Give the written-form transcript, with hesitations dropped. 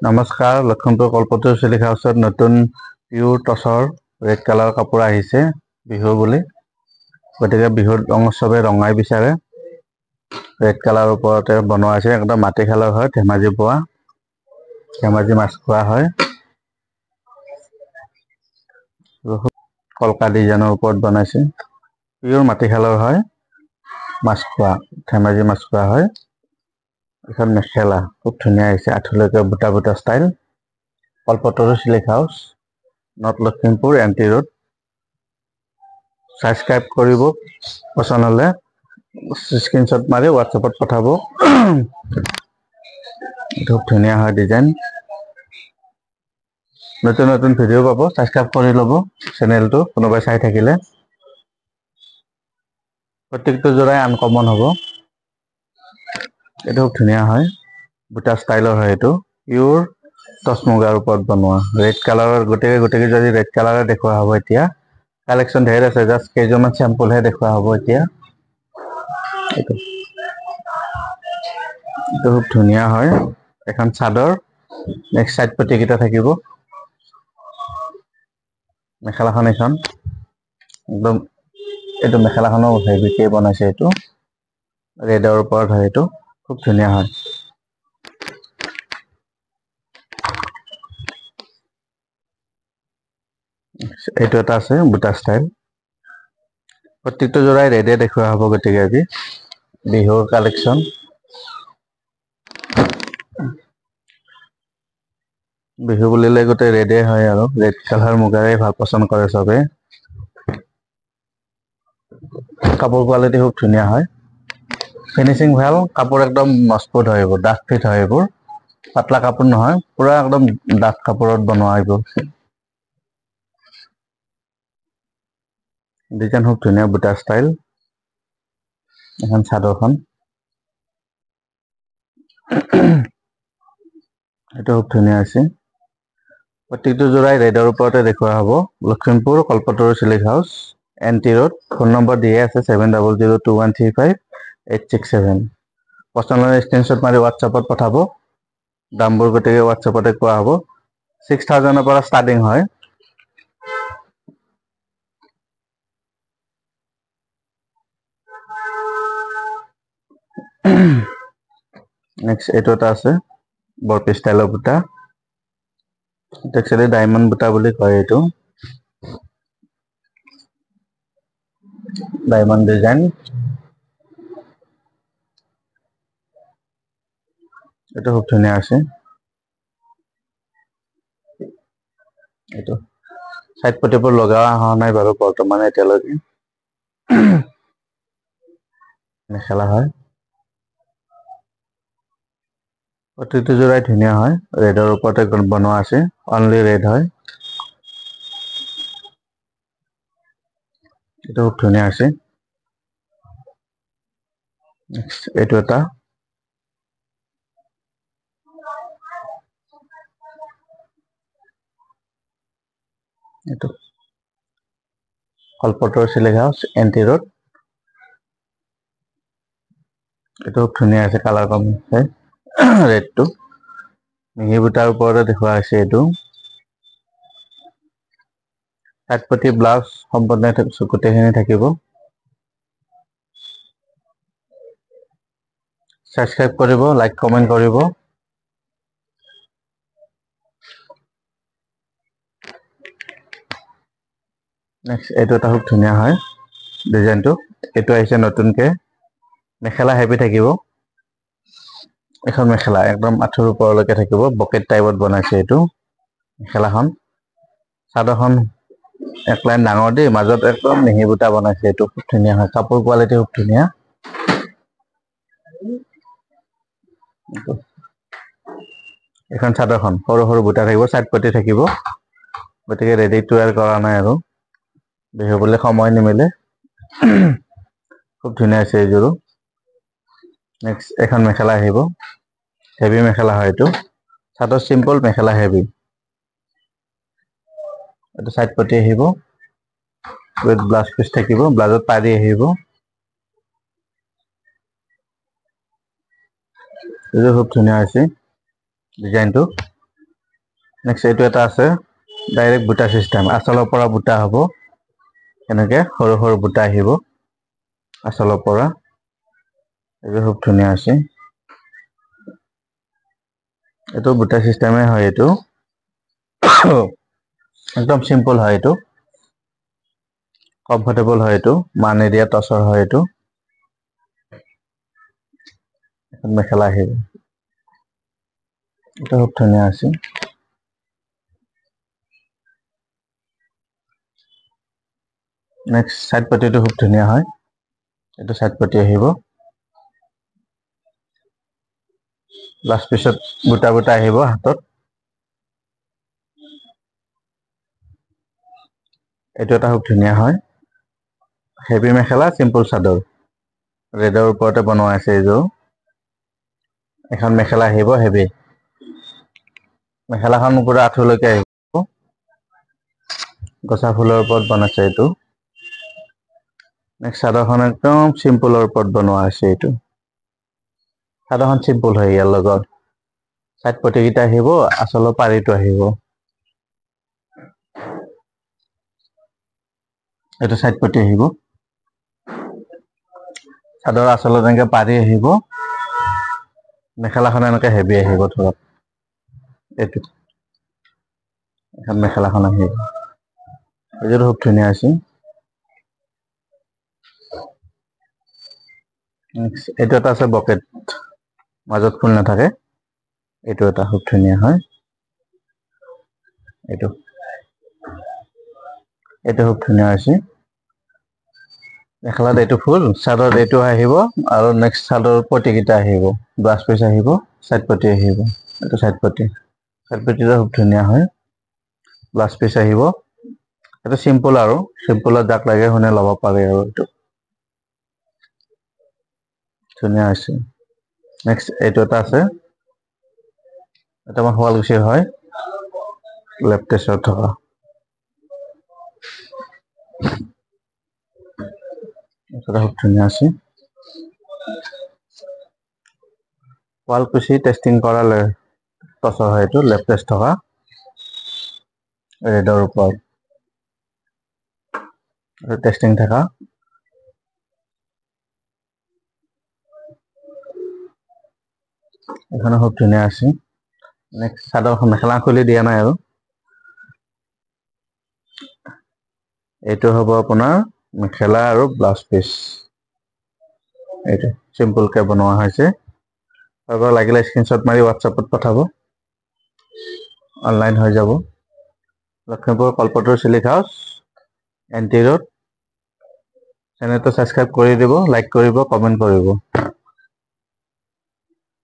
নমস্কাৰ, লখিমপুৰ কল্পতৰু চিল্ক হাউচত নতুন পিয়ৰ টচৰ ৰেড কালাৰ কাপোৰ আহিছে বিহু বুলি। গতিকে বিহুৰ চবে ৰঙাই বিচাৰে। ৰেড কালাৰৰ ওপৰতে বনোৱা আছে, একদম মাটি খালৰ হয়, ধেমাজি পোৱা। ধেমাজি মাছ খোৱা হয়। কলকা ডিজাইনৰ ওপৰত বনাইছে। পিয়ৰ মাটিশালৰ হয়, মাছখোৱা ধেমাজি মাছখোৱা হয়। এখন মেখেলা খুব ধুনীয়া হৈছে, আঁঠুলৈকে বুটা বুটা style. Kalpataru silk house, north Lakhimpur MT road. Subscribe কৰিব, পচন্দ হ'লে স্ক্ৰীনশ্বট মাৰি হোৱাটছএপত পঠাব। খুব ধুনীয়া হয় ডিজাইন। নতুন নতুন ভিডিঅ' পাব, ছাবস্ক্ৰাইব কৰি ল'ব চেনেলটো কোনোবাই চাই থাকিলে। প্ৰত্যেকটো যোৰাই আনকমন হ'ব। এইটো খুব ধুনীয়া হয়, বুটা ষ্টাইলৰ হয় এইটো। পিয়ৰ টচ মুগাৰ ওপৰত বনোৱা, ৰেড কালাৰৰ গোটেই যদি ৰেড কালাৰে দেখুওৱা হ'ব এতিয়া। কালেকশ্যন ধেৰ আছে, জাষ্ট কেইযোৰমান চেম্পুলহে দেখুওৱা হ'ব এতিয়া। এইটো খুব ধুনীয়া হয়, এখন চাদৰ নেক্সট চাইড পটি কেইটা থাকিব। মেখেলাখন এইখন একদম, এইটো মেখেলাখনো হেভিকে বনাইছে এইটো। ৰেডৰ ওপৰত হয় এইটো, খুব ধুনীয়া হয়। এইটো এটা আছে বুটা ষ্টাইল। প্ৰত্যেকটো যোৰাই ৰেডে দেখুওৱা হ'ব গতিকে আজি বিহুৰ কালেকশ্যন। বিহু বুলিলে গোটেই ৰেডে হয় আৰু ৰেড কালাৰ মুগাৰে ভাল পচন্দ কৰে চবে। কাপোৰ কোৱালিটি খুব ধুনীয়া হয়। ফিনিচিং ভাল, কাপোৰ একদম মজবুত হয়, এইবোৰ ডাঠ ফিট হয় এইবোৰ। পাতলা কাপোৰ নহয়, পুৰা একদম ডাঠ কাপোৰত বনোৱা এইবোৰ। ডিজাইন খুব ধুনীয়া বুটা ষ্টাইল। এখন চাদৰখন এইটো খুব ধুনীয়া হৈছে। প্ৰত্যেকটো যোৰাই ৰেডৰ ওপৰতে দেখুওৱা হ'ব। Lakhimpur Kalpataru silk house, NT road. Phone number দিয়ে আছে 7002135867। পচন্দ হ'লে স্ক্ৰীনশ্বট মাৰি হোৱাটছএপত পঠাব। দামবোৰ গতিকে হোৱাটছএপতে কোৱা হ'ব। 6000ৰ পৰা ষ্টাৰ্টিং হয়। নেক্সট এইটো এটা আছে, বৰপেটা ষ্টাইলৰ বুটা। একচুৱেলি ডায়মণ্ড বুটা বুলি কয় এইটো। Diamond design. এইটো খুব ধুনীয়া আছে। এইটো চাইড পটিবোৰ লগা হোৱা নাই বাৰু বৰ্তমান এতিয়ালৈকে। মেখেলা হয়। প্ৰতিটো যোৰাই ধুনীয়া হয়, ৰেডৰ ওপৰতে বনোৱা আছে, অনলি ৰেড হয়। এইটো খুব ধুনীয়া হৈছে। এইটো এটা এইটো কল্পতৰু চিল্ক হাউচ, এনটি ৰোড। এইটো খুব ধুনীয়া আছে, কালাৰ কম্বিনেশ্যন ৰেডটো। মিহি বুটাৰ ওপৰতে দেখুওৱা হৈছে এইটো। চাইড পটি ব্লাউজ সম্পূৰ্ণ গোটেইখিনি থাকিব। ছাবস্ক্ৰাইব কৰিব, লাইক কমেণ্ট কৰিব। নেক্সট এইটো এটা খুব ধুনীয়া হয় ডিজাইনটো। এইটো আহিছে নতুনকে, মেখেলা হেভি থাকিব। এখন মেখেলা একদম আঁঠুৰ ওপৰলৈকে থাকিব, বকেট টাইপত বনাইছে এইটো মেখেলাখন। চাদৰখন এক লাইন ডাঙৰ দি মাজত একদম মিহি বুটা বনাইছে, এইটো খুব ধুনীয়া হয়, কাপোৰ কোৱালিটি খুব ধুনীয়া। এইখন চাদৰখন সৰু সৰু বুটা থাকিব, চাইড পটি থাকিব। গতিকে ৰেডি টু ওৱেৰ কৰা নাই আৰু বিহু বুলি সময় নিমিলে। খুব ধুনীয়া হৈছে এইযোৰো। নেক্সট এখন মেখেলা আহিব, হেভি মেখেলা হয় এইটো। চাদৰ চিম্পল, মেখেলা হেভি। এইটো চাইড পটি আহিব, উইথ ব্লাউজ পিচ থাকিব, ব্লাউজত পাৰি আহিব। এইটো খুব ধুনীয়া হৈছে ডিজাইনটো। নেক্সট এইটো এটা আছে ডাইৰেক্ট বুটা চিষ্টেম, আঁচলৰ পৰা বুটা হ'ব, এনেকৈ সৰু সৰু বুটা আহিব আঁচলৰ পৰা। এইটো খুব ধুনীয়া আছে, এইটো বুটা চিষ্টেমে হয়। এইটো একদম চিম্পল হয়, এইটো কমফৰ্টেবল হয়, এইটো মান এৰিয়া টচৰ হয়। এইটো মেখেলা আহিব, এইটো খুব ধুনীয়া আছে। নেক্সট চাইড পটিটো খুব ধুনীয়া হয়, এইটো চাইড পটি আহিব। লাষ্ট পিছত বুটা বুটা আহিব হাতত। এইটো এটা খুব ধুনীয়া হয়, হেভি মেখেলা চিম্পল চাদৰ, ৰেডৰ ওপৰতে বনোৱা আছে। এইযোৰ এখন মেখেলা আহিব হেভি, মেখেলাখন পুৰা আঁঠুলৈকে আহিব, গছা ফুলৰ ওপৰত বনাইছে এইটো। নেক্সট চাদৰখন একদম চিম্পলৰ ওপৰত বনোৱা হৈছে। এইটো চাদৰখন চিম্পল হয়, ইয়াৰ লগত চাইড পটিকেইটা আহিব, আঁচলৰ পাৰিটো আহিব। এইটো চাইড পটি আহিব, চাদৰ আঁচলত এনেকে পাৰি আহিব, মেখেলাখন এনেকে হেভি আহিব ধৰক। এইটো এখন মেখেলাখন আহিব, এইযোৰ খুব ধুনীয়া আছে। এইটো এটা আছে বকেট, মাজত ফুল নাথাকে, এইটো এটা খুব ধুনীয়া হয়। এইটো খুব ধুনীয়া হৈছে, মেখেলাত এইটো ফুল, চাদৰত এইটো আহিব, আৰু নেক্সট চাদৰ পটিকেইটা আহিব, ব্লাউজ পিচ আহিব, চাইড পটি আহিব। এইটো চাইড পটিটো খুব ধুনীয়া হয়, ব্লাউজ পিচ আহিব। এইটো চিম্পল, আৰু চিম্পলত যাক লাগে শুনে ল'ব পাৰে, আৰু এইটো ধুনীয়া হৈছে। নেক্সট এইটো এটা আছে, এটা আমাৰ শুৱালকুছিৰ হয়, লেফটেছত থকা। এটা খুব ধুনীয়া আছে, শুৱালকুছি টেষ্টিং কৰা টচৰ হয়, এইটো লেফটেজ থকা ৰেডৰ ওপৰত টেষ্টিং থকা। এইখনো খুব ধুনীয়া আছে। নেক্সট চাদৰখন, মেখেলা খুলি দিয়া নাই আৰু। এইটো হ'ব আপোনাৰ মেখেলা আৰু ব্লাউজ পিচ, এইটো চিম্পলকে বনোৱা হৈছে। কাৰোবাৰ লাগিলে স্ক্ৰীনশ্বট মাৰি হোৱাটছএপত পঠাব, অনলাইন হৈ যাব। Lakhimpur Kalpataru silk house, NT road. চেনেলটো ছাবস্ক্ৰাইব কৰি দিব, লাইক কৰিব, কমেণ্ট কৰিব।